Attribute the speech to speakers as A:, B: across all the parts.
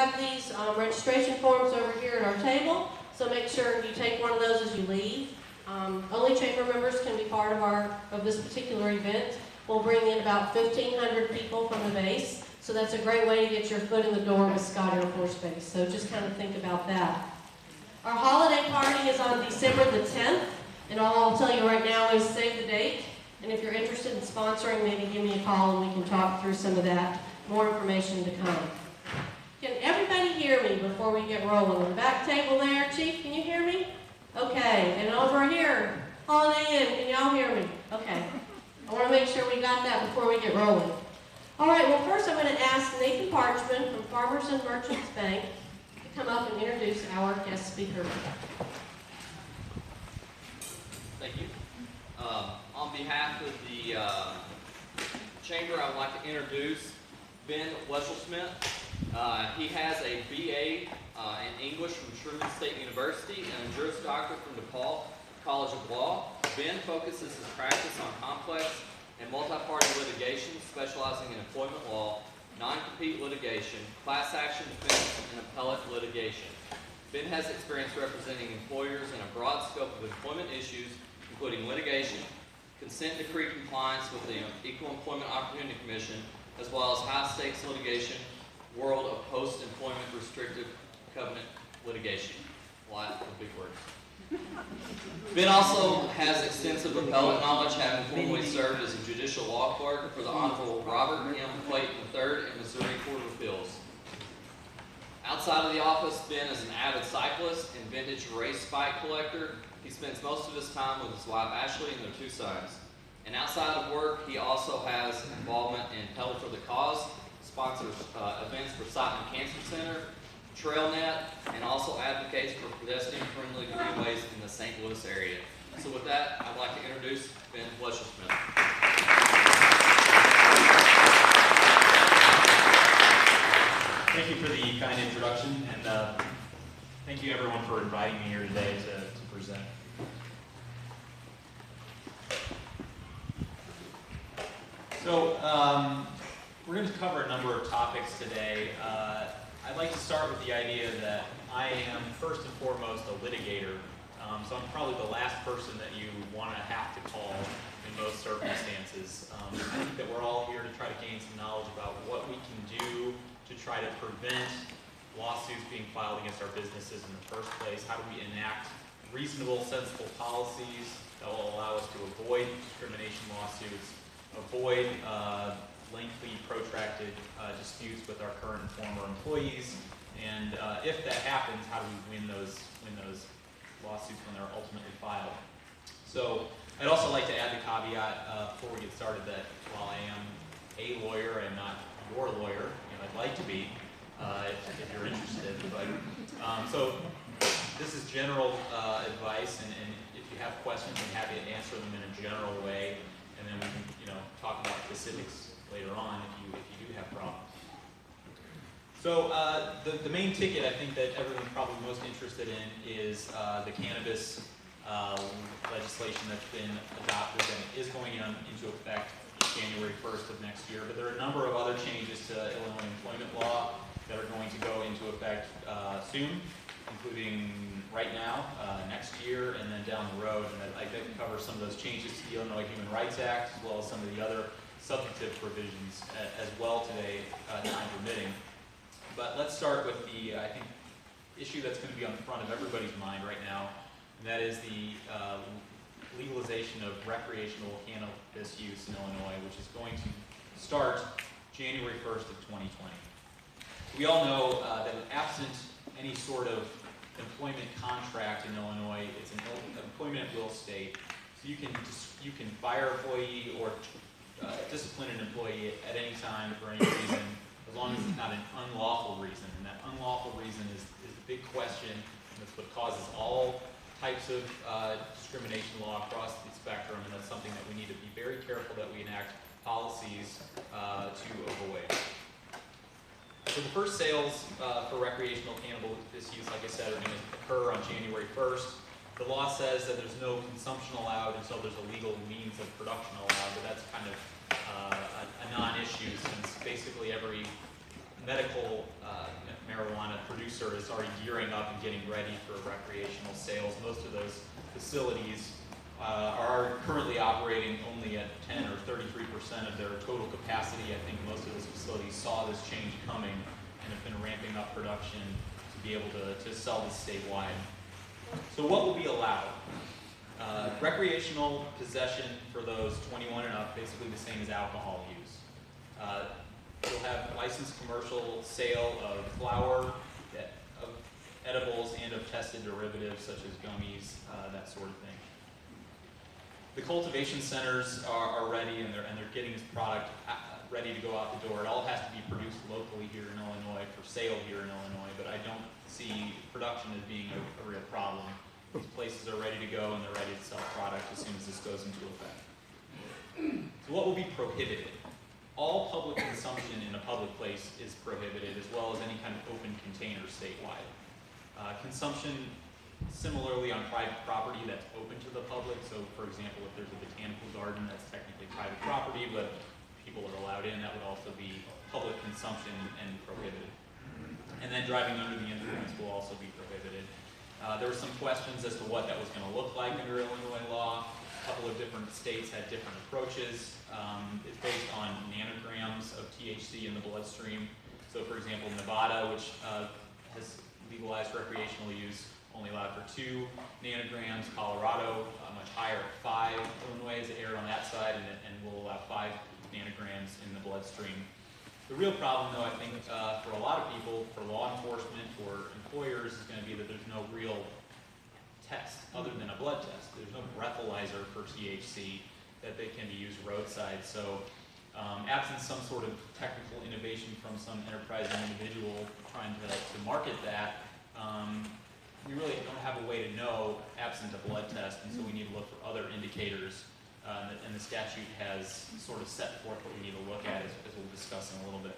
A: have these registration forms over here at our table, so make sure you take one of those as you leave. Only chamber members can be part of this particular event. We'll bring in about 1,500 people from the base, so that's a great way to get your foot in the door with Scott Air Force Base, so just kind of think about that. Our holiday party is on December the 10th, and all I'll tell you right now is save the date, and if you're interested in sponsoring, maybe give me a call and we can talk through some of that. More information to come. Can everybody hear me before we get rolling? On the back table there, Chief, can you hear me? Okay, and over here, Holiday Inn, can y'all hear me? Okay, I want to make sure we got that before we get rolling. All right, well first I'm going to ask Nathan Parchman from Farmers and Merchants Bank to come up and introduce our guest speaker.
B: Thank you. On behalf of the Chamber, I would like to introduce Ben Wesselschmidt. He has a BA in English from Truman State University and a Juris Doctor from DePaul College of Law. Ben focuses his practice on complex and multi-party litigation, specializing in employment law, non-compete litigation, class action defense, and appellate litigation. Ben has experience representing employers in a broad scope of employment issues, including litigation, consent decree compliance with the Equal Employment Opportunity Commission, as well as high-stakes litigation, world of post-employment restrictive covenant litigation. A lot of big words. Ben also has extensive appellate knowledge, having formerly served as a judicial law clerk for the Honorable Robert M. Clayton III in Missouri Court of Appeals. Outside of the office, Ben is an avid cyclist and vintage race bike collector. He spends most of his time with his wife Ashley and their 2 sons. And outside of work, he also has involvement in Pedal for the Cause, sponsors events for Sighton Cancer Center, TrailNet, and also advocates for pedestrian-friendly freeways in the St. Louis area. So with that, I'd like to introduce Ben Wesselschmidt.
C: Thank you for the kind introduction, and thank you everyone for inviting me here today to present. So we're going to cover a number of topics today. I'd like to start with the idea that I am first and foremost a litigator, so I'm probably the last person that you want to have to call in most circumstances. I think that we're all here to try to gain some knowledge about what we can do to try to prevent lawsuits being filed against our businesses in the first place. How do we enact reasonable, sensible policies that will allow us to avoid discrimination lawsuits, avoid lengthy, protracted disputes with our current and former employees, and if that happens, how do we win those lawsuits when they're ultimately filed? So I'd also like to add the caveat before we get started that while I am a lawyer and not your lawyer, I'd like to be, if you're interested. But so this is general advice, and if you have questions, I'm happy to answer them in a general way, and then we can talk about specifics later on if you do have problems. So the main ticket I think that everyone's probably most interested in is the cannabis legislation that's been adopted and is going into effect January 1st of next year. But there are a number of other changes to Illinois employment law that are going to go into effect soon, including right now, next year, and then down the road. And I'd like to cover some of those changes to the Illinois Human Rights Act, as well as some of the other substantive provisions as well today, time permitting. But let's start with the, I think, issue that's going to be on the front of everybody's mind right now, and that is the legalization of recreational cannabis use in Illinois, which is going to start January 1st of 2020. We all know that absent any sort of employment contract in Illinois, it's an employment at will state. So you can fire an employee or discipline an employee at any time for any reason, as long as it's not an unlawful reason. And that unlawful reason is the big question, and that's what causes all types of discrimination law across the spectrum, and that's something that we need to be very careful that we enact policies to avoid. So the first sales for recreational cannabis use, like I said, are going to occur on January 1st. The law says that there's no consumption allowed until there's a legal means of production allowed, but that's kind of a non-issue, since basically every medical marijuana producer is already gearing up and getting ready for recreational sales. Most of those facilities are currently operating only at 10 or 33% of their total capacity. I think most of those facilities saw this change coming and have been ramping up production to be able to sell this statewide. So what will be allowed? Recreational possession for those 21 and up, basically the same as alcohol use. You'll have licensed commercial sale of flower, of edibles, and of tested derivatives such as gummies, that sort of thing. The cultivation centers are ready, and they're getting this product ready to go out the door. It all has to be produced locally here in Illinois for sale here in Illinois, but I don't see production as being a real problem. These places are ready to go and they're ready to sell product as soon as this goes into effect. So what will be prohibited? All public consumption in a public place is prohibited, as well as any kind of open container statewide. Consumption similarly on private property that's open to the public. So for example, if there's a botanical garden, that's technically private property, but people are allowed in, that would also be public consumption and prohibited. And then driving under the influence will also be prohibited. There were some questions as to what that was going to look like under Illinois law. A couple of different states had different approaches. It's based on nanograms of THC in the bloodstream. So for example, Nevada, which has legalized recreational use, only allowed for 2 nanograms. Colorado, much higher at 5. Illinois has erred on that side and will allow 5 nanograms in the bloodstream. The real problem, though, I think, for a lot of people, for law enforcement, for employers, is going to be that there's no real test other than a blood test. There's no breathalyzer for THC that they can be used roadside. So, absent some sort of technical innovation from some enterprising individual trying to market that, we really don't have a way to know absent a blood test, and so we need to look for other indicators. And the statute has sort of set forth what we need to look at as we'll discuss in a little bit.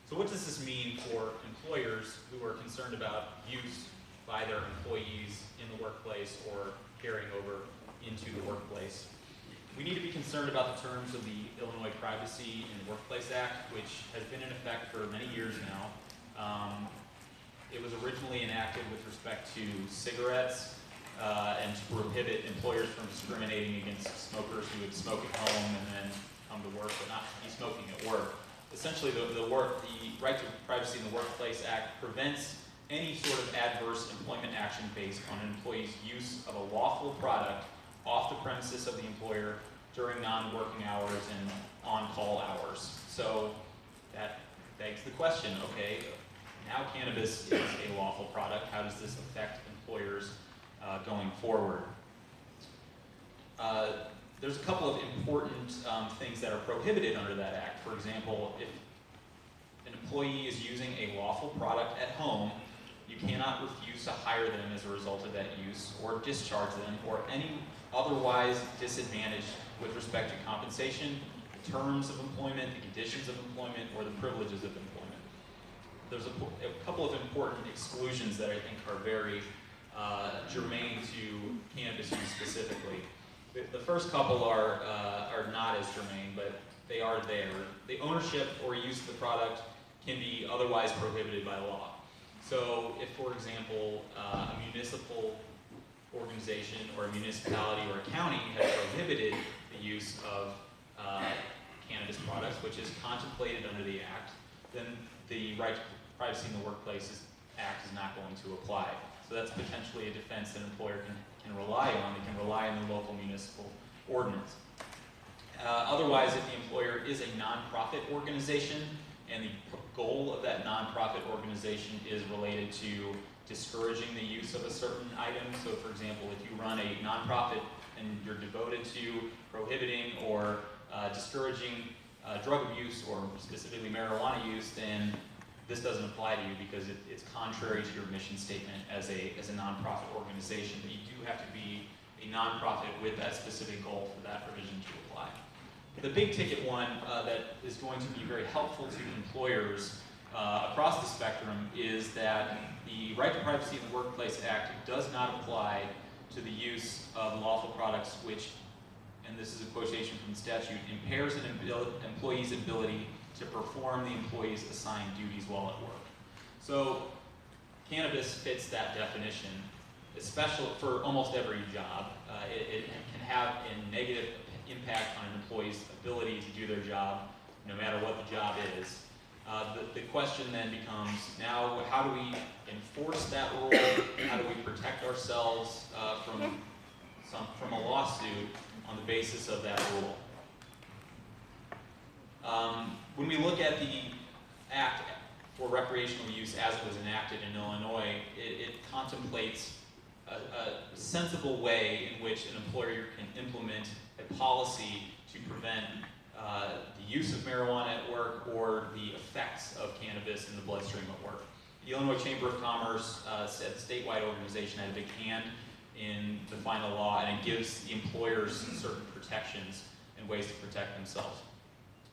C: So what does this mean for employers who are concerned about use by their employees in the workplace or carrying over into the workplace? We need to be concerned about the terms of the Illinois Privacy in the Workplace Act, which has been in effect for many years now. It was originally enacted with respect to cigarettes, and to prohibit employers from discriminating against smokers who would smoke at home and then come to work but not be smoking at work. Essentially, the Right to Privacy in the Workplace Act prevents any sort of adverse employment action based on an employee's use of a lawful product off the premises of the employer during non-working hours and on-call hours. So that begs the question, okay, now cannabis is a lawful product. How does this affect employers going forward? There's a couple of important things that are prohibited under that act. For example, if an employee is using a lawful product at home, you cannot refuse to hire them as a result of that use or discharge them or any otherwise disadvantage with respect to compensation, the terms of employment, the conditions of employment, or the privileges of employment. There's a couple of important exclusions that I think are very germane to cannabis use specifically. The first couple are not as germane, but they are there. The ownership or use of the product can be otherwise prohibited by law. So if, for example, a municipal organization or a municipality or a county has prohibited the use of cannabis products, which is contemplated under the Act, then the Right to Privacy in the Workplace Act is not going to apply. So that's potentially a defense that an employer can rely on. They can rely on the local municipal ordinance. Otherwise, if the employer is a nonprofit organization and the goal of that nonprofit organization is related to discouraging the use of a certain item, so for example, if you run a nonprofit and you're devoted to prohibiting or discouraging drug abuse or specifically marijuana use, then this doesn't apply to you because it's contrary to your mission statement as a nonprofit organization. But you do have to be a nonprofit with that specific goal for that provision to apply. The big ticket one that is going to be very helpful to employers across the spectrum is that the Right to Privacy in the Workplace Act does not apply to the use of lawful products which, and this is a quotation from the statute, impairs an employee's ability to perform the employee's assigned duties while at work. So cannabis fits that definition, especially for almost every job. It can have a negative impact on an employee's ability to do their job, no matter what the job is. The question then becomes, now how do we enforce that rule? How do we protect ourselves from a lawsuit on the basis of that rule? When we look at the Act for recreational use as it was enacted in Illinois, it contemplates a sensible way in which an employer can implement a policy to prevent the use of marijuana at work or the effects of cannabis in the bloodstream at work. The Illinois Chamber of Commerce, said the statewide organization, had a big hand in the final law, and it gives the employers certain protections and ways to protect themselves.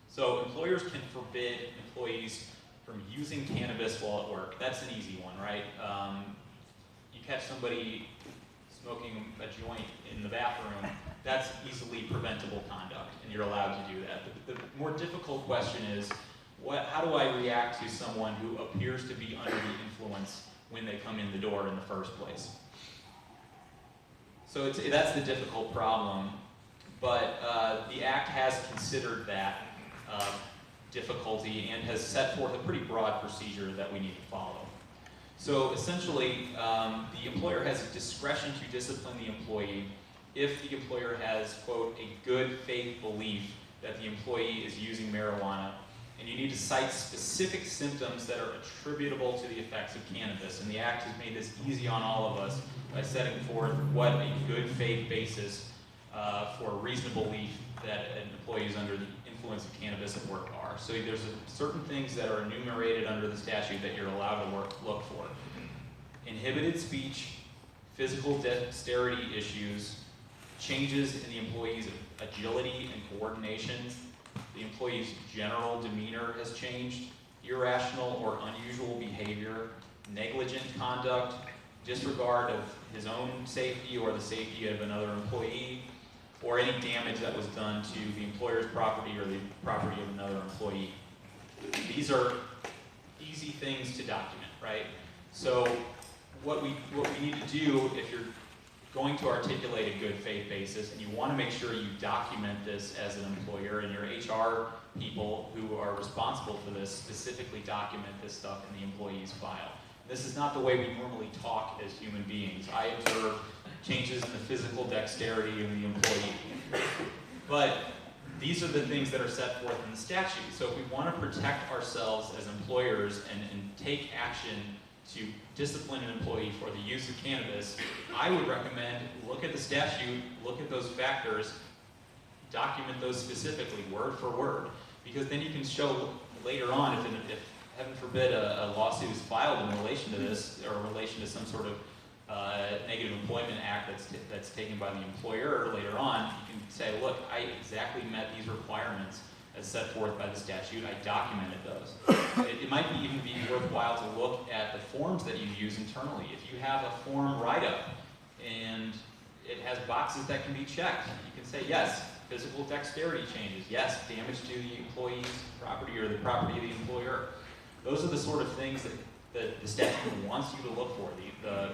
C: So employers can forbid employees from using cannabis while at work. That's an easy one, right? You catch somebody smoking a joint in the bathroom, that's easily preventable conduct, and you're allowed to do that. The more difficult question is, how do I react to someone who appears to be under the influence when they come in the door in the first place? So that's the difficult problem, but the Act has considered that difficulty and has set forth a pretty broad procedure that we need to follow. So essentially, the employer has a discretion to discipline the employee if the employer has, quote, a good faith belief that the employee is using marijuana, and you need to cite specific symptoms that are attributable to the effects of cannabis. And the Act has made this easy on all of us by setting forth what a good faith basis for a reasonable belief that an employee is under the influence of cannabis at work are. So there's certain things that are enumerated under the statute that you're allowed to look for. Inhibited speech, physical dexterity issues, changes in the employee's agility and coordination, the employee's general demeanor has changed, irrational or unusual behavior, negligent conduct, disregard of his own safety or the safety of another employee, or any damage that was done to the employer's property or the property of another employee. These are easy things to document, right? So what we need to do, if you're going to articulate a good faith basis, and you want to make sure you document this as an employer, and your HR people who are responsible for this specifically document this stuff in the employee's file. This is not the way we normally talk as human beings. I observe changes in the physical dexterity of the employee. But these are the things that are set forth in the statute. So if we want to protect ourselves as employers and take action to discipline an employee for the use of cannabis, I would recommend look at the statute, look at those factors, document those specifically, word for word, because then you can show later on, if heaven forbid a lawsuit is filed in relation to this, or in relation to some sort of negative employment act that's taken by the employer later on, you can say, look, I exactly met these requirements as set forth by the statute, I documented those. It might even be worthwhile to look at the forms that you use internally. If you have a form write-up and it has boxes that can be checked, you can say, yes, physical dexterity changes, yes, damage to the employee's property or the property of the employer. Those are the sort of things that the statute wants you to look for. The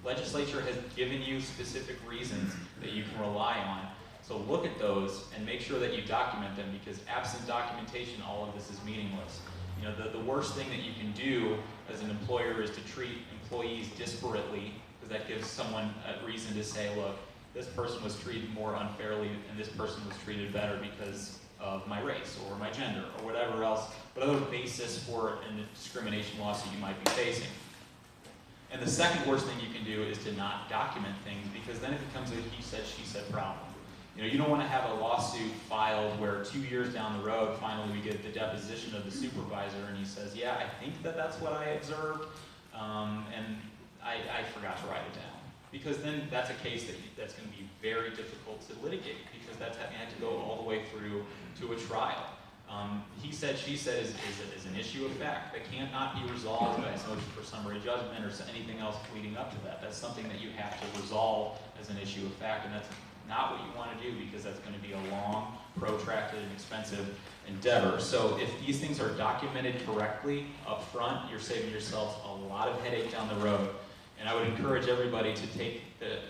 C: legislature has given you specific reasons that you can rely on. So look at those and make sure that you document them, because absent documentation, all of this is meaningless. You know, the worst thing that you can do as an employer is to treat employees disparately, because that gives someone a reason to say, look, this person was treated more unfairly and this person was treated better because of my race or my gender or whatever else, whatever basis for a discrimination lawsuit you might be facing. And the second worst thing you can do is to not document things, because then it becomes a he said, she said problem. You know, you don't want to have a lawsuit filed where 2 years down the road, finally we get the deposition of the supervisor and he says, yeah, I think that's what I observed, and I forgot to write it down. Because then that's a case that's going to be very difficult to litigate, because that's having to go all the way through to a trial. He said, she said is an issue of fact that cannot be resolved by a motion for summary judgment or anything else leading up to that. That's something that you have to resolve as an issue of fact, and that's not what you want to do, because that's going to be a long, protracted, and expensive endeavor. So if these things are documented correctly up front, you're saving yourselves a lot of headache down the road. And I would encourage everybody to take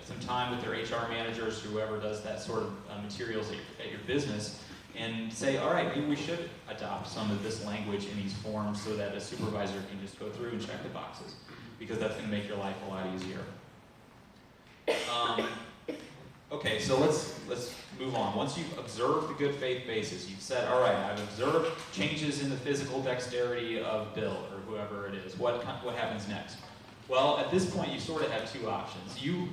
C: some time with their HR managers, whoever does that sort of materials at your business, and say, all right, maybe we should adopt some of this language in these forms so that a supervisor can just go through and check the boxes, because that's going to make your life a lot easier. Okay, so let's move on. Once you've observed the good faith basis, you've said, all right, I've observed changes in the physical dexterity of Bill, or whoever it is. What happens next? Well, at this point, you sort of have two options. You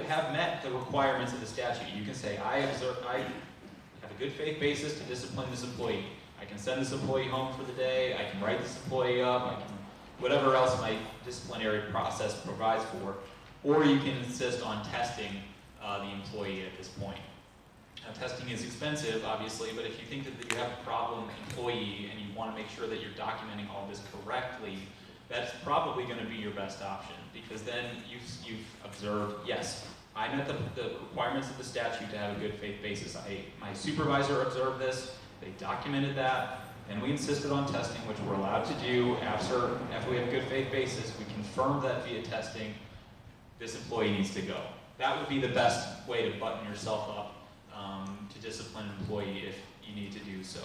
C: have met the requirements of the statute. You can say, I have a good faith basis to discipline this employee. I can send this employee home for the day. I can write this employee up. I can whatever else my disciplinary process provides for. Or you can insist on testing the employee at this point. Now, testing is expensive, obviously, but if you think that you have a problem employee and you want to make sure that you're documenting all this correctly, that's probably going to be your best option, because then you've observed, yes, I met the requirements of the statute to have a good faith basis. My supervisor observed this, they documented that, and we insisted on testing, which we're allowed to do after we have a good faith basis. We confirmed that via testing, this employee needs to go. That would be the best way to button yourself up to discipline an employee if you need to do so.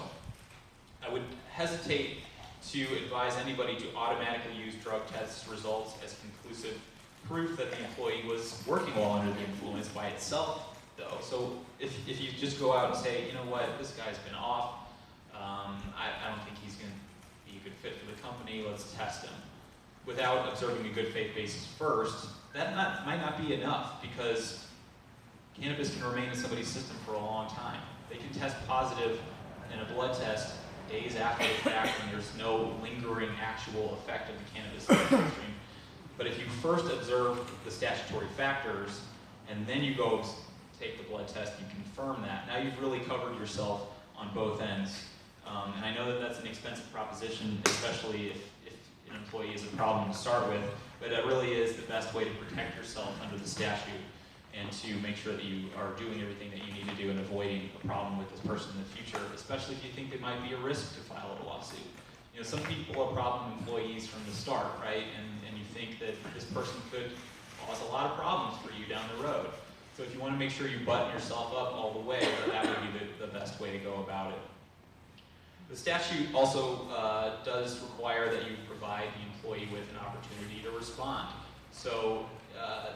C: I would hesitate to advise anybody to automatically use drug test results as conclusive proof that the employee was working while under the influence by itself, though. So if you just go out and say, you know what, this guy's been off, I don't think he's going to be a good fit for the company, let's test him, without observing a good faith basis first, that might not be enough, because cannabis can remain in somebody's system for a long time. They can test positive in a blood test days after the fact when there's no lingering actual effect of the cannabis stream. But if you first observe the statutory factors, and then you go take the blood test, you confirm that, now you've really covered yourself on both ends. And I know that that's an expensive proposition, especially if an employee is a problem to start with, but that really is the best way to protect yourself under the statute and to make sure that you are doing everything that you need to do and avoiding a problem with this person in the future, especially if you think it might be a risk to file a lawsuit. You know, some people are problem employees from the start, right? And you think that this person could cause a lot of problems for you down the road. So if you want to make sure you button yourself up all the way, that would be the best way to go about it. The statute also does require that you provide the employee with an opportunity to respond. So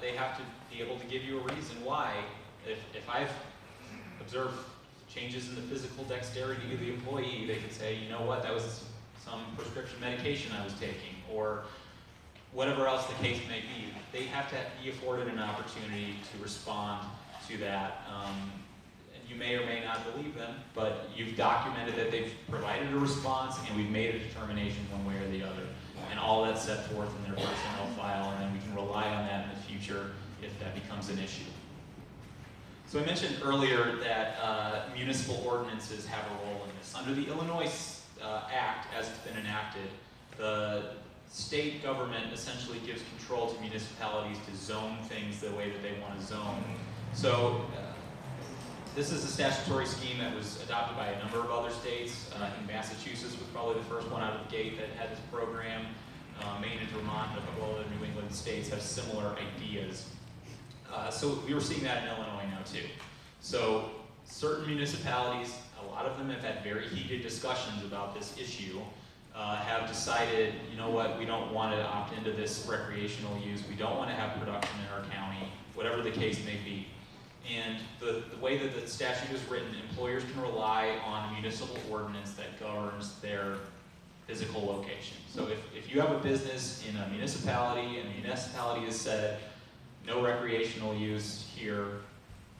C: they have to be able to give you a reason why. If I've observed changes in the physical dexterity of the employee, they could say, you know what, that was some prescription medication I was taking, or whatever else the case may be. They have to be afforded an opportunity to respond to that. You may or may not believe them, but you've documented that they've provided a response, and we've made a determination one way or the other. And all that's set forth in their personnel file, and then we can rely on that in the future if that becomes an issue. So I mentioned earlier that municipal ordinances have a role in this. Under the Illinois Act, as it's been enacted, the state government essentially gives control to municipalities to zone things the way that they want to zone. So this is a statutory scheme that was adopted by a number of other states. I think Massachusetts was probably the first one out of the gate that had this program. Maine and Vermont and a couple other New England states have similar ideas. So we were seeing that in Illinois now too. So certain municipalities, a lot of them have had very heated discussions about this issue, have decided, you know what, we don't want to opt into this recreational use, we don't want to have production in our county, whatever the case may be. And the way that the statute is written, employers can rely on a municipal ordinance that governs their physical location. So if you have a business in a municipality and the municipality has said no recreational use here,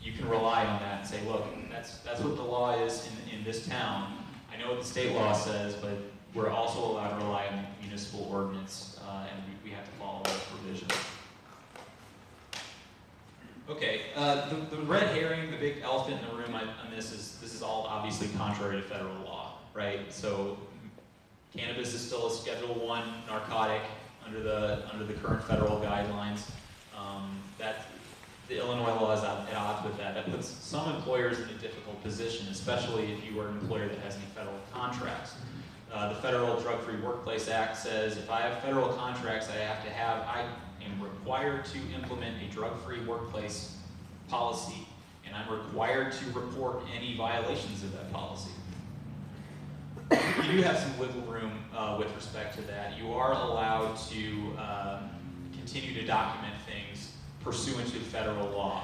C: you can rely on that and say, look, that's what the law is in this town. I know what the state law says, but we're also allowed to rely on municipal ordinance, and we have to follow those provisions. Okay, the red herring, the big elephant in the room on this is all obviously contrary to federal law, right? So cannabis is still a Schedule I narcotic under the current federal guidelines. the Illinois law is at odds with that. That puts some employers in a difficult position, especially if you are an employer that has any federal contracts. The Federal Drug-Free Workplace Act says if I have federal contracts, I am required to implement a drug-free workplace policy, and I'm required to report any violations of that policy. You do have some wiggle room with respect to that. You are allowed to continue to document things pursuant to federal law.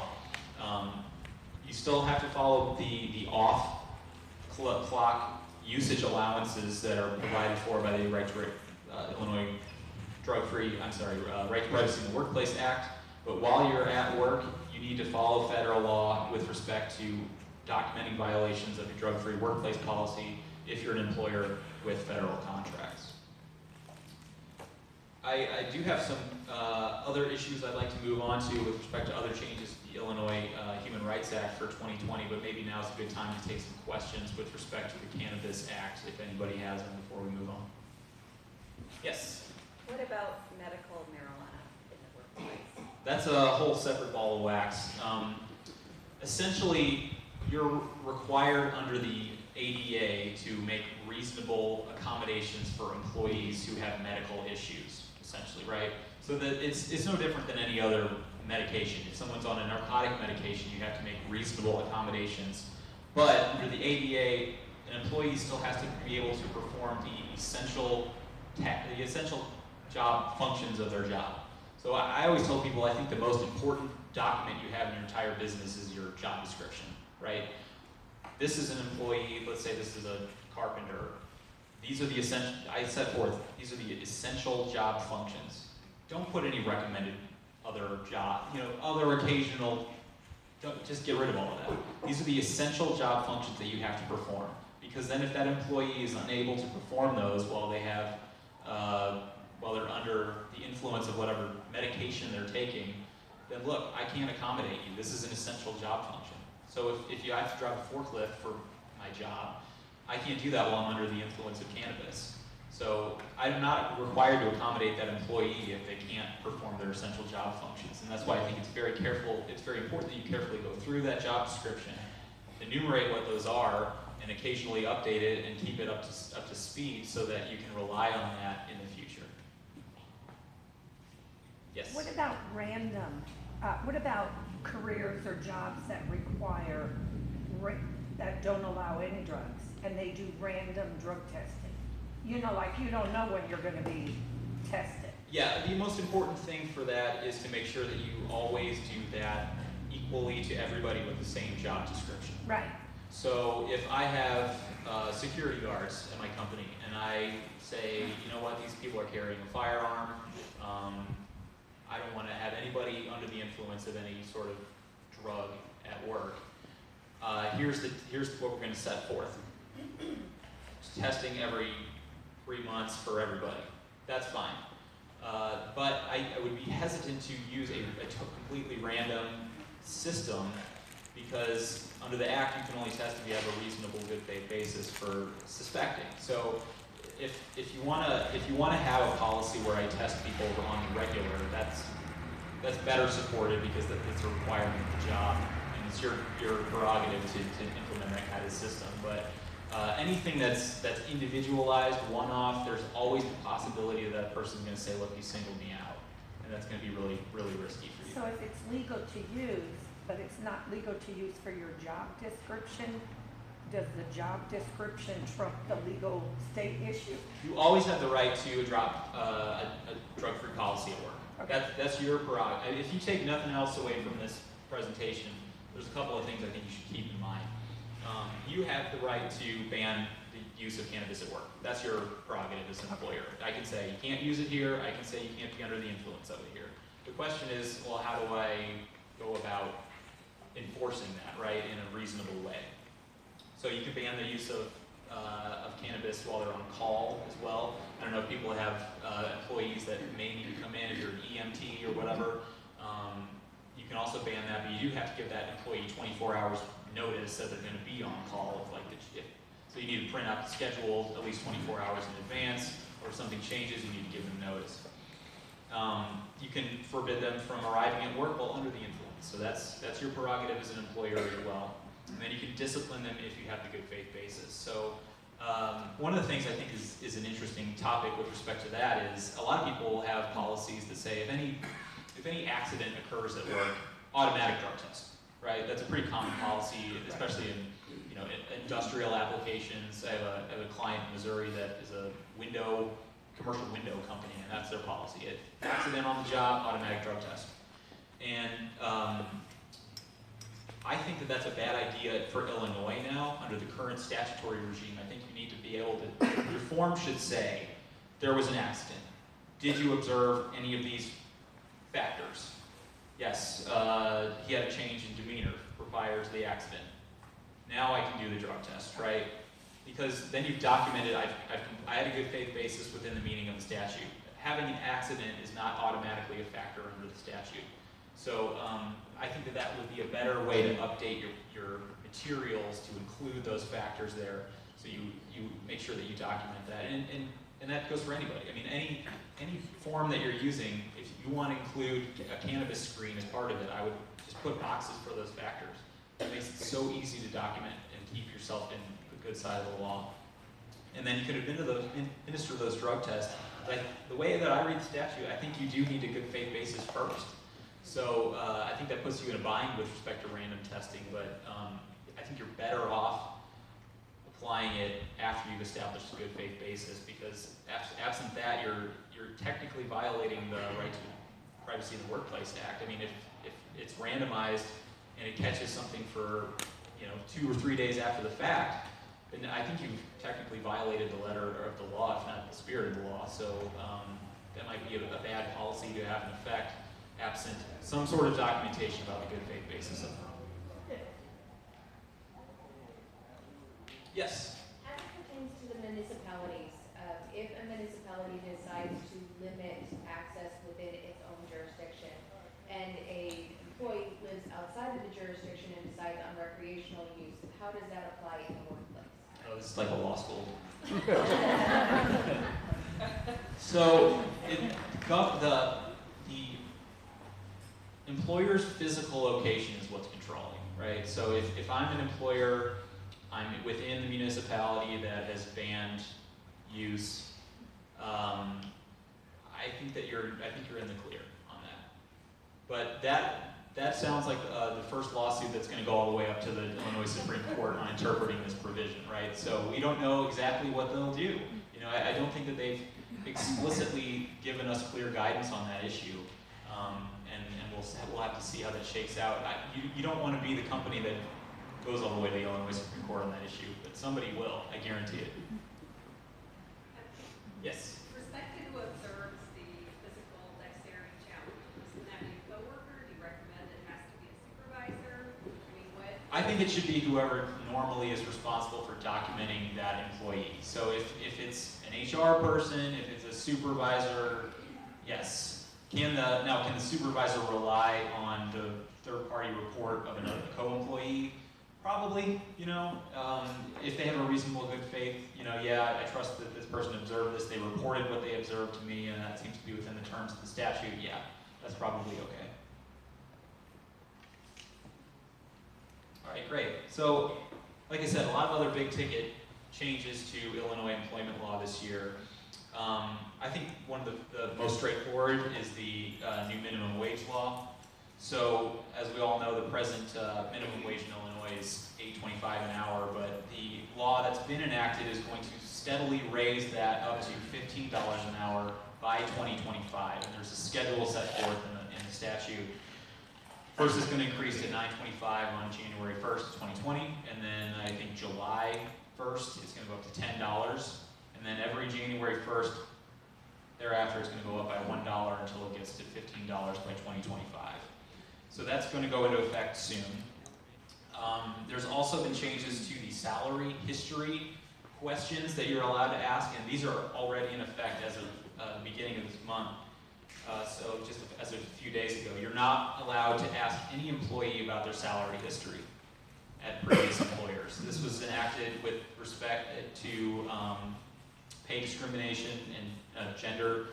C: You still have to follow the off-clock usage allowances that are provided for by the Illinois Right to Privacy in the Workplace Act. But while you're at work, you need to follow federal law with respect to documenting violations of the drug-free workplace policy if you're an employer with federal contracts. I do have some other issues I'd like to move on to with respect to other changes to the Illinois Human Rights Act for 2020, but maybe now's a good time to take some questions with respect to the Cannabis Act, if anybody has them before we move on. Yes?
D: What about medical marijuana in the workplace?
C: That's a whole separate ball of wax. Essentially, you're required under the ADA to make reasonable accommodations for employees who have medical issues, essentially, right? So that it's no different than any other medication. If someone's on a narcotic medication, you have to make reasonable accommodations. But under the ADA, an employee still has to be able to perform the essential job functions of their job. So I always tell people I think the most important document you have in your entire business is your job description, right? This is an employee, let's say this is a carpenter. These are the essential, I set forth, these are the essential job functions. Don't put any recommended other job, other occasional, just get rid of all of that. These are the essential job functions that you have to perform. Because then if that employee is unable to perform those while they have, while they're under the influence of whatever medication they're taking, then look, I can't accommodate you. This is an essential job function. So if you have to drive a forklift for my job, I can't do that while I'm under the influence of cannabis. So I'm not required to accommodate that employee if they can't perform their essential job functions. And that's why I think it's very important that you carefully go through that job description, enumerate what those are, and occasionally update it and keep it up to speed so that you can rely on that in the future. Yes?
E: What about what about careers or jobs that require, that don't allow any drugs, and they do random drug testing? Like you don't know when you're going to be tested.
C: Yeah, the most important thing for that is to make sure that you always do that equally to everybody with the same job description.
E: Right.
C: So if I have security guards at my company and I say, you know what, these people are carrying a firearm, I don't want to have anybody under the influence of any sort of drug at work. Here's what we're going to set forth. Testing every 3 months for everybody. That's fine. But I would be hesitant to use a completely random system because under the Act you can only test if you have a reasonable good faith basis for suspecting. So if you want to have a policy where I test people on the regular, that's better supported because it's a requirement of the job and it's your prerogative to implement that kind of system. But anything that's individualized, one-off, there's always the possibility that that person's going to say, look, you singled me out, and that's going to be really, really risky for you.
E: So if it's legal to use, but it's not legal to use for your job description, does the job description trump the legal state issue?
C: You always have the right to adopt a drug-free policy at work.
E: Okay.
C: That's your prerogative. If you take nothing else away from this presentation, there's a couple of things I think you should keep in mind. You have the right to ban the use of cannabis at work. That's your prerogative as an employer. I can say you can't use it here. I can say you can't be under the influence of it here. The question is, well, how do I go about enforcing that, right, in a reasonable way? So you can ban the use of cannabis while they're on call as well. I don't know if people have employees that may need to come in, if you're an EMT or whatever. You can also ban that, but you do have to give that employee 24 hours notice that they're going to be on call if so you need to print out the schedule at least 24 hours in advance, or if something changes, you need to give them notice. You can forbid them from arriving at work while under the influence. So that's your prerogative as an employer as well. And then you can discipline them if you have the good faith basis. So one of the things I think is an interesting topic with respect to that is a lot of people have policies that say if any accident occurs at work, automatic drug test, right? That's a pretty common policy, especially in industrial applications. I have a client in Missouri that is a commercial window company, and that's their policy. Accident on the job, automatic drug test. And I think that that's a bad idea for Illinois now, under the current statutory regime. I think you need to be able to, your form should say, there was an accident. Did you observe any of these factors? Yes, he had a change in demeanor prior to the accident. Now I can do the drug test, right? Because then you've documented, I had a good faith basis within the meaning of the statute. Having an accident is not automatically a factor under the statute. So I think that would be a better way to update your materials to include those factors there. So you make sure that you document that. And that goes for anybody. I mean, any form that you're using, if you want to include a cannabis screen as part of it, I would just put boxes for those factors. It makes it so easy to document and keep yourself in the good side of the law. And then you could administer those drug tests. Like the way that I read the statute, I think you do need a good faith basis first. So I think that puts you in a bind with respect to random testing, but I think you're better off applying it after you've established a good faith basis, because absent that, you're technically violating the right to Privacy in the Workplace Act. I mean, if it's randomized and it catches something for 2 or 3 days after the fact, then I think you've technically violated the letter of the law, if not the spirit of the law. So that might be a bad policy to have in effect, absent some sort of documentation about the good faith basis of it. Yes?
D: As it pertains to the municipalities, if a municipality decides to limit access within its own jurisdiction, and a employee lives outside of the jurisdiction and decides on recreational use, how does that apply in the workplace?
C: Oh, this is like a law school. So the employer's physical location is what's controlling, right? So if I'm an employer, I'm within the municipality that has banned use, I think you're in the clear on that. But that sounds like the first lawsuit that's going to go all the way up to the Illinois Supreme Court on interpreting this provision, right? So we don't know exactly what they'll do. I don't think that they've explicitly given us clear guidance on that issue, and we'll have to see how that shakes out. You don't want to be the company that goes all the way to the Illinois Supreme Court on that issue, but somebody will, I guarantee it. Yes?
F: Respected who observes the physical dexterity challenges, can that be a coworker? Do you recommend it has to be a supervisor? I mean, what?
C: I think it should be whoever normally is responsible for documenting that employee. So if it's an HR person, if it's a supervisor, yes. Can the supervisor rely on the third-party report of another co-employee? Probably, if they have a reasonable good faith, yeah, I trust that this person observed this, they reported what they observed to me, and that seems to be within the terms of the statute, yeah, that's probably okay. All right, great. So, like I said, a lot of other big ticket changes to Illinois employment law this year. I think one of the most straightforward is the new minimum wage law. So, as we all know, the present minimum wage in Illinois is $8.25 an hour, but the law that's been enacted is going to steadily raise that up to $15 an hour by 2025, and there's a schedule set forth in the statute. First, it's going to increase to $9.25 on January 1st, 2020, and then I think July 1st, it's going to go up to $10, and then every January 1st thereafter, it's going to go up by $1 until it gets to $15 by 2025. So that's going to go into effect soon. There's also been changes to the salary history questions that you're allowed to ask, and these are already in effect as of the beginning of this month. So just as of a few days ago, you're not allowed to ask any employee about their salary history at previous employers. This was enacted with respect to pay discrimination and gender,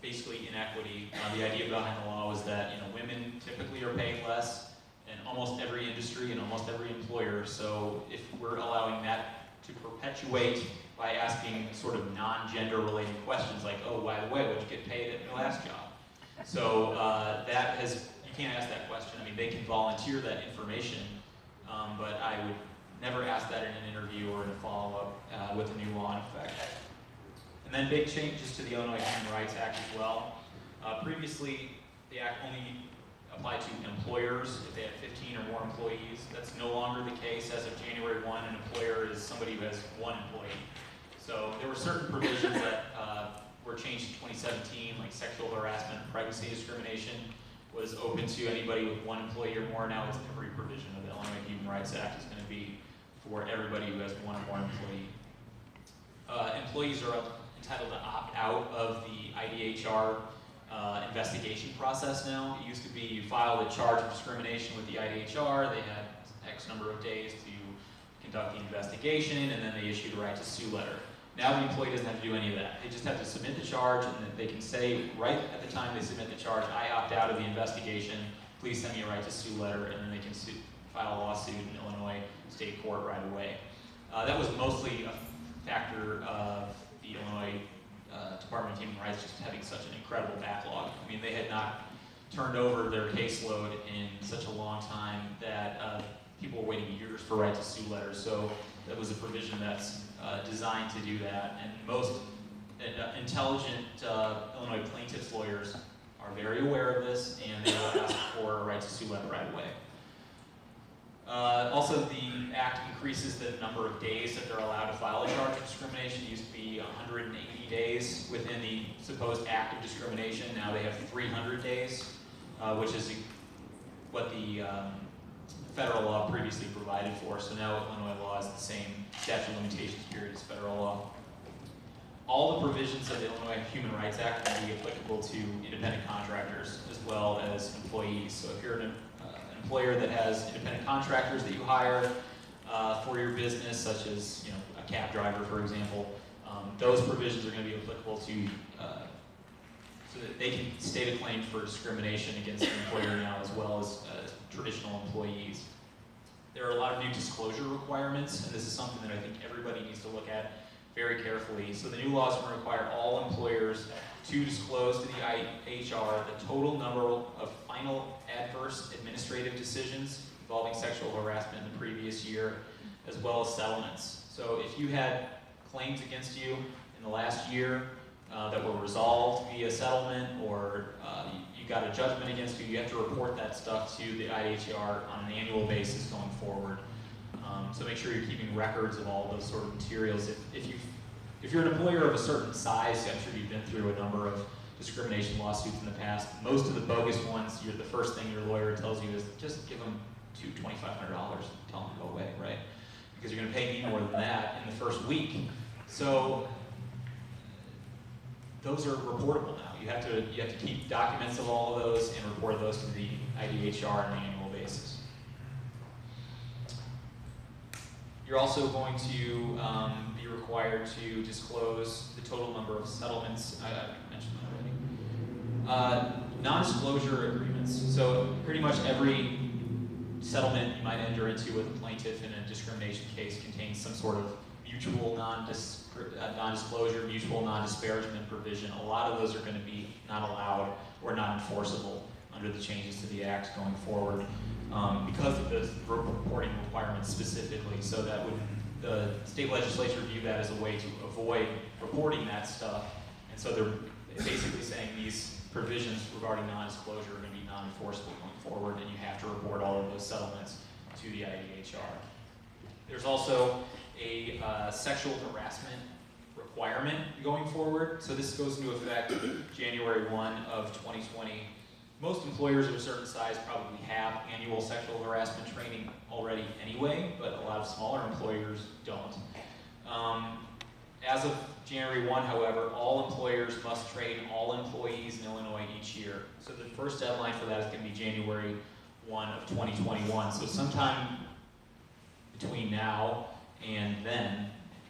C: basically inequity. The idea behind the law was that women typically are paid less in almost every industry and almost every employer. So if we're allowing that to perpetuate by asking sort of non-gender related questions like, oh, by the way, what'd you get paid at your last job? So you can't ask that question. I mean, they can volunteer that information, but I would never ask that in an interview or in a follow-up with a new law in effect. And then big changes to the Illinois Human Rights Act as well. Previously, the act only applied to employers if they had 15 or more employees. That's no longer the case. As of January 1, an employer is somebody who has one employee. So there were certain provisions that were changed in 2017, like sexual harassment and pregnancy discrimination was open to anybody with one employee or more. Now it's every provision of the Illinois Human Rights Act is going to be for everybody who has one or more employee. Employees are entitled to opt out of the IDHR investigation process now. It used to be you filed a charge of discrimination with the IDHR, they had X number of days to conduct the investigation, and then they issued a right to sue letter. Now the employee doesn't have to do any of that. They just have to submit the charge, and they can say right at the time they submit the charge, I opt out of the investigation, please send me a right to sue letter, and then they can file a lawsuit in Illinois State Court right away. That was mostly a factor of the Illinois Department of Human Rights just having such an incredible backlog. I mean, they had not turned over their caseload in such a long time that people were waiting years for right to sue letters. So that was a provision that's designed to do that. And most intelligent Illinois plaintiffs' lawyers are very aware of this, and they will ask for a right to sue letter right away. Also, the Act increases the number of days that they're allowed to file a charge of discrimination. It used to be 180 days within the supposed act of discrimination. Now they have 300 days, which is what the federal law previously provided for. So now Illinois law is the same statute of limitations period as federal law. All the provisions of the Illinois Human Rights Act can be applicable to independent contractors as well as employees. So if you're an employer that has independent contractors that you hire for your business, such as a cab driver, for example, those provisions are going to be applicable to so that they can state a claim for discrimination against the employer now as well as traditional employees. There are a lot of new disclosure requirements, and this is something that I think everybody needs to look at very carefully. So the new law is going to require all employers to disclose to the IHR the total number of final adverse administrative decisions involving sexual harassment in the previous year, as well as settlements. So if you had claims against you in the last year that were resolved via settlement, or you got a judgment against you, you have to report that stuff to the IHR on an annual basis going forward. So make sure you're keeping records of all those sort of materials. If you're an employer of a certain size, I'm sure you've been through a number of discrimination lawsuits in the past. Most of the bogus ones, the first thing your lawyer tells you is just give them $2,500 and tell them to go away, right? Because you're going to pay me more than that in the first week. So those are reportable now. You have to keep documents of all of those and report those to the IDHR on an annual basis. You're also going to be required to disclose the total number of settlements. I mentioned that already. Non-disclosure agreements. So pretty much every settlement you might enter into with a plaintiff in a discrimination case contains some sort of mutual non-disclosure, mutual non-disparagement provision. A lot of those are going to be not allowed or not enforceable under the changes to the Act going forward. Because of the reporting requirements specifically, so that would the state legislature view that as a way to avoid reporting that stuff, and so they're basically saying these provisions regarding non-disclosure are going to be non-enforceable going forward, and you have to report all of those settlements to the IDHR. There's also a sexual harassment requirement going forward, so this goes into effect January 1 of 2020. Most employers of a certain size probably have annual sexual harassment training already anyway, but a lot of smaller employers don't. As of January 1, however, all employers must train all employees in Illinois each year. So the first deadline for that is going to be January 1 of 2021. So sometime between now and then,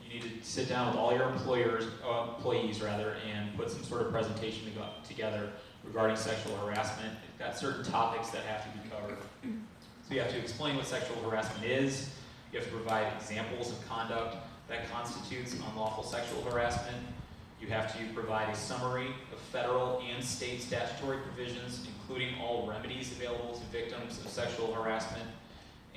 C: You need to sit down with all your employees rather, and put some sort of presentation together regarding sexual harassment. It's got certain topics that have to be covered. So you have to explain what sexual harassment is. You have to provide examples of conduct that constitutes unlawful sexual harassment. You have to provide a summary of federal and state statutory provisions, including all remedies available to victims of sexual harassment.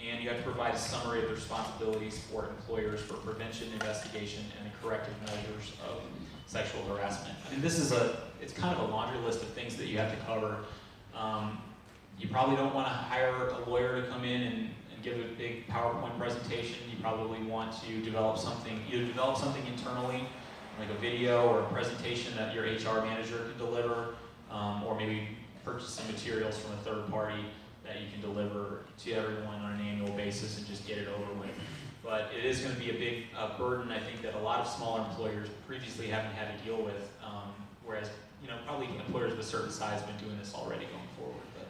C: And you have to provide a summary of the responsibilities for employers for prevention, investigation, and the corrective measures of sexual harassment. I mean, it's kind of a laundry list of things that you have to cover. You probably don't want to hire a lawyer to come in and give a big PowerPoint presentation. You probably want to develop something, either develop something internally, like a video or a presentation that your HR manager can deliver, or maybe purchase some materials from a third party that you can deliver to everyone on an annual basis and just get it over with. But it is going to be a big burden, I think, that a lot of smaller employers previously haven't had to deal with, whereas probably employers of a certain size have been doing this already going forward. But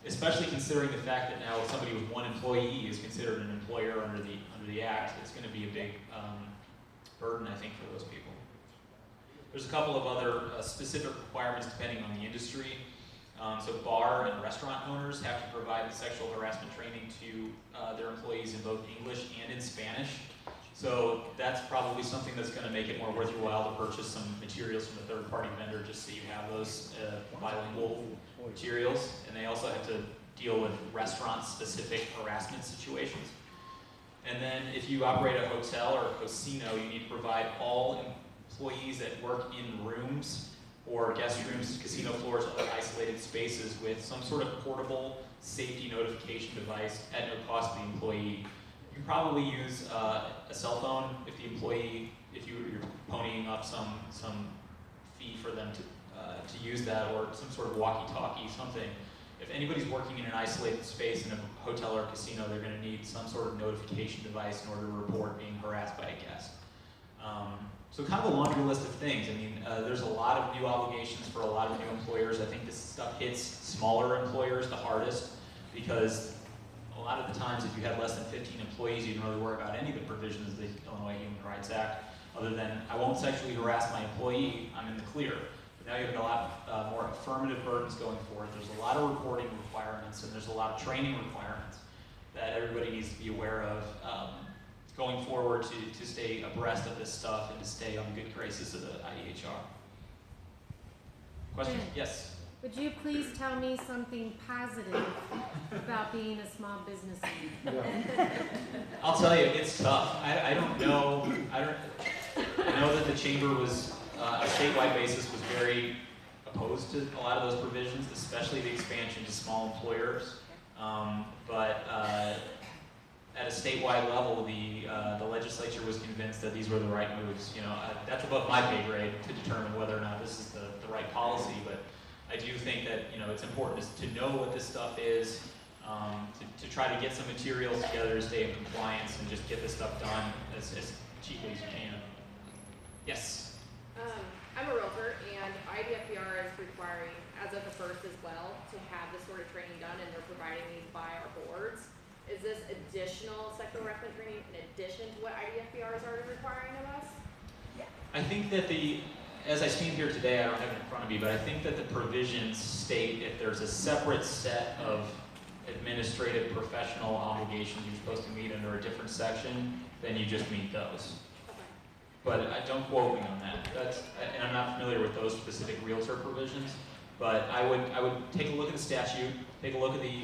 C: especially considering the fact that now somebody with one employee is considered an employer under the Act, it's going to be a big burden, I think, for those people. There's a couple of other specific requirements depending on the industry. So bar and restaurant owners have to provide sexual harassment training to their employees in both English and in Spanish. So that's probably something that's going to make it more worth your while to purchase some materials from a third-party vendor just so you have those bilingual materials. And they also have to deal with restaurant-specific harassment situations. And then if you operate a hotel or a casino, you need to provide all employees that work in rooms or guest rooms, casino floors, other isolated spaces with some sort of portable safety notification device at no cost to the employee. You can probably use a cell phone if you're ponying up some fee for them to use that, or some sort of walkie-talkie, something. If anybody's working in an isolated space in a hotel or a casino, they're going to need some sort of notification device in order to report being harassed by a guest. So kind of a laundry list of things. I mean, there's a lot of new obligations for a lot of new employers. I think this stuff hits smaller employers the hardest because a lot of the times if you have less than 15 employees, you don't really worry about any of the provisions of the Illinois Human Rights Act, other than I won't sexually harass my employee, I'm in the clear. But now you have a lot more affirmative burdens going forward. There's a lot of reporting requirements and there's a lot of training requirements that everybody needs to be aware of. Going forward to stay abreast of this stuff and to stay on the good graces of the IDHR. Question? Yes?
G: Would you please tell me something positive about being a small business owner?
C: I'll tell you, it's tough. I don't know. I know that the chamber was, on a statewide basis, was very opposed to a lot of those provisions, especially the expansion to small employers. But at a statewide level, the legislature was convinced that these were the right moves. That's above my pay grade to determine whether or not this is the right policy. But I do think that it's important to know what this stuff is, to try to get some materials together to stay in compliance and just get this stuff done as cheaply as you can. Yes.
H: I'm a realtor, and IDFPR is requiring, as of the first as well, to have this sort of training done, and they're providing these by our boards. Is this additional sexual harassment training in addition to what IDFPR is already requiring of us?
C: I think that as I stand here today, I don't have it in front of me, but I think that the provisions state if there's a separate set of administrative professional obligations you're supposed to meet under a different section, then you just meet those.
H: Okay.
C: But don't quote me on that. And I'm not familiar with those specific realtor provisions. But I would take a look at the statute, take a look at the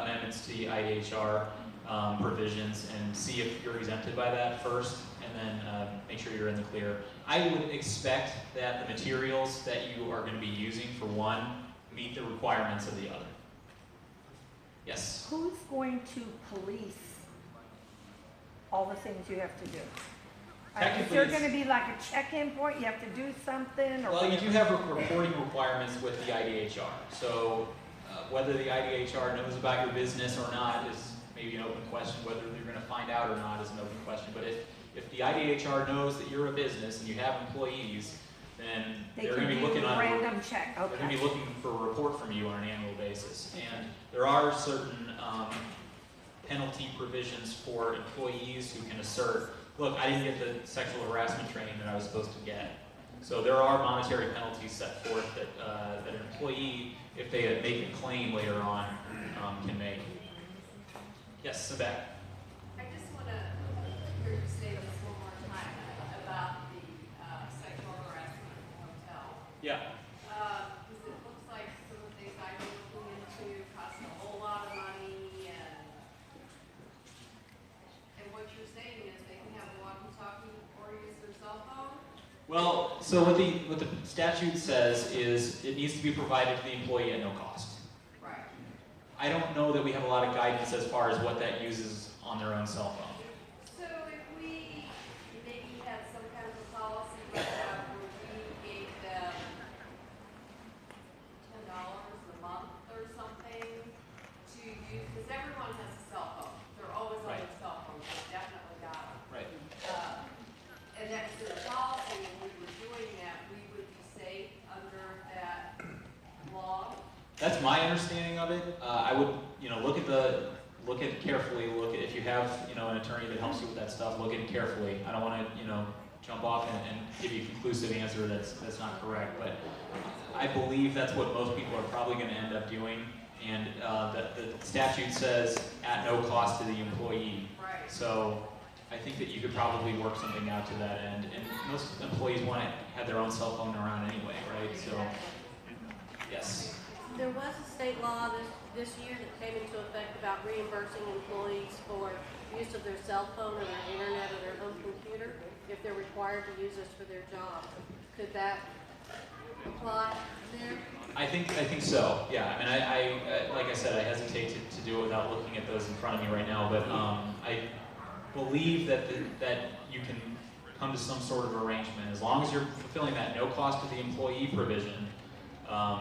C: amendments to the IDHR provisions, and see if you're exempted by that first, and then make sure you're in the clear. I would expect that the materials that you are going to be using for one meet the requirements of the other. Yes?
E: Who's going to police all the things you have to do? Is
C: Technically,
E: there
C: it's-
E: going to be like a check-in point? You have to do something? Or
C: Well, you
E: whatever?
C: do have reporting requirements with the IDHR. So whether the IDHR knows about your business or not is maybe an open question. Whether you're going to find out or not is an open question. But if the IDHR knows that you're a business and you have employees, then they're going to be looking on
E: random check.
C: They're going to be looking for a report from you on an annual basis. And there are certain penalty provisions for employees who can assert look, I didn't get the sexual harassment training that I was supposed to get. So there are monetary penalties set forth that, that an employee, if they make a claim later on, can make. Yes, Sabette.
F: I just want to hear you say this one more time about the sexual harassment in the hotel.
C: Yeah.
F: Because it looks like some of the things I've been looking into cost a whole lot of money, and what you're saying is they can have a walkie-talkie or use their cell phone?
C: Well, so what the statute says is it needs to be provided to the employee at no cost.
F: Right.
C: I don't know that we have a lot of guidance as far as what that uses on their own cell phone.
F: So if we maybe had some kind of a policy like that where we gave them $10 a month or something to use, because everyone has a cell phone. They're always on
C: Right.
F: their cell phones, they definitely got them.
C: Right.
F: And that's the policy, and we were doing that, we would be safe under that law.
C: That's my understanding of it. I would, look at it carefully. Look at, if you have, an attorney that helps you with that stuff, look at it carefully. I don't want to, jump off and give you a conclusive answer that's not correct. But I believe that's what most people are probably going to end up doing. And the statute says at no cost to the employee.
F: Right.
C: So I think that you could probably work something out to that end. And most employees want to have their own cell phone around anyway, right? So, yes.
A: There was a state law this year that came into effect about reimbursing employees for use of their cell phone or their internet or their home computer if they're required to use this for their job. Could that apply there?
C: I think so. Yeah. I mean, I like I said, I hesitate to do it without looking at those in front of me right now. But I believe that you can come to some sort of arrangement as long as you're fulfilling that no cost to the employee provision.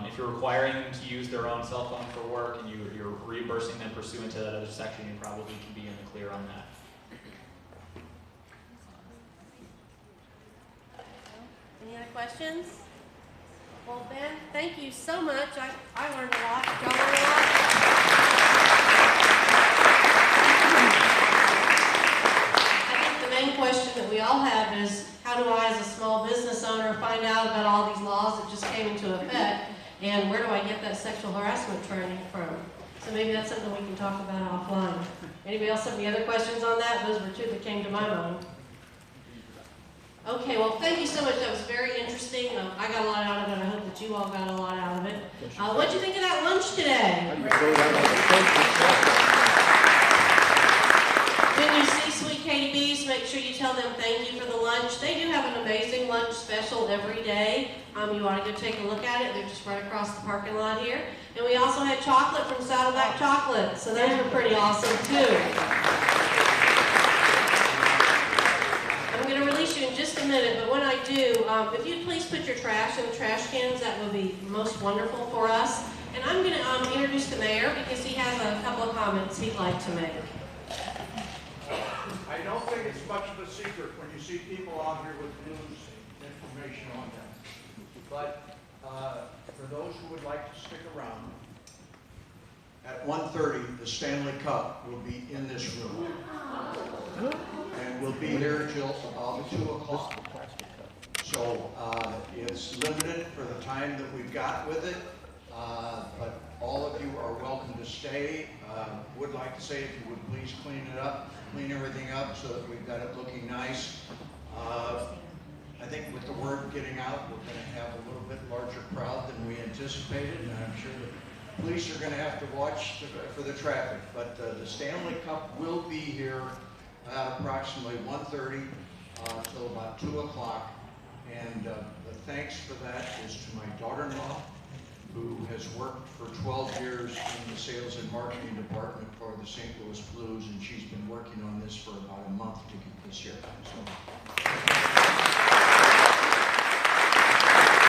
C: If you're requiring them to use their own cell phone for work and you're reimbursing them pursuant to that other section, you probably can be in the clear on that.
A: Any other questions? Well, Ben, thank you so much. I learned a lot. Y'all learned a lot? I think the main question that we all have is, how do I, as a small business owner, find out about all these laws that just came into effect, and where do I get that sexual harassment training from? So maybe that's something we can talk about offline. Anybody else have any other questions on that? Those were two that came to my mind. Okay, well, thank you so much. That was very interesting. I got a lot out of it. I hope that you all got a lot out of it. What'd you think of that lunch today? When you see Sweet Katie B's, make sure you tell them thank you for the lunch. They do have an amazing lunch special every day. You want to go take a look at it. They're just right across the parking lot here. And we also had chocolate from Saddleback Chocolate, so those were pretty awesome too. I'm going to release you in just a minute, but when I do, if you'd please put your trash in the trash cans, that would be most wonderful for us. And I'm going to introduce the mayor because he has a couple of comments he'd like to make.
I: I don't think it's much of a secret when you see people out here with news information on them. But for those who would like to stick around, at 1:30, the Stanley Cup will be in this room. And we'll be here till about 2 o'clock. So it's limited for the time that we've got with it. But all of you are welcome to stay. Would like to say if you would please clean it up, clean everything up so that we've got it looking nice. I think with the word getting out, we're going to have a little bit larger crowd than we anticipated, and I'm sure the police are going to have to watch for the traffic. But the Stanley Cup will be here at approximately 1:30 till about 2 o'clock. And the thanks for that is to my daughter-in-law, who has worked for 12 years in the sales and marketing department for the St. Louis Blues, and she's been working on this for about a month to get this here. So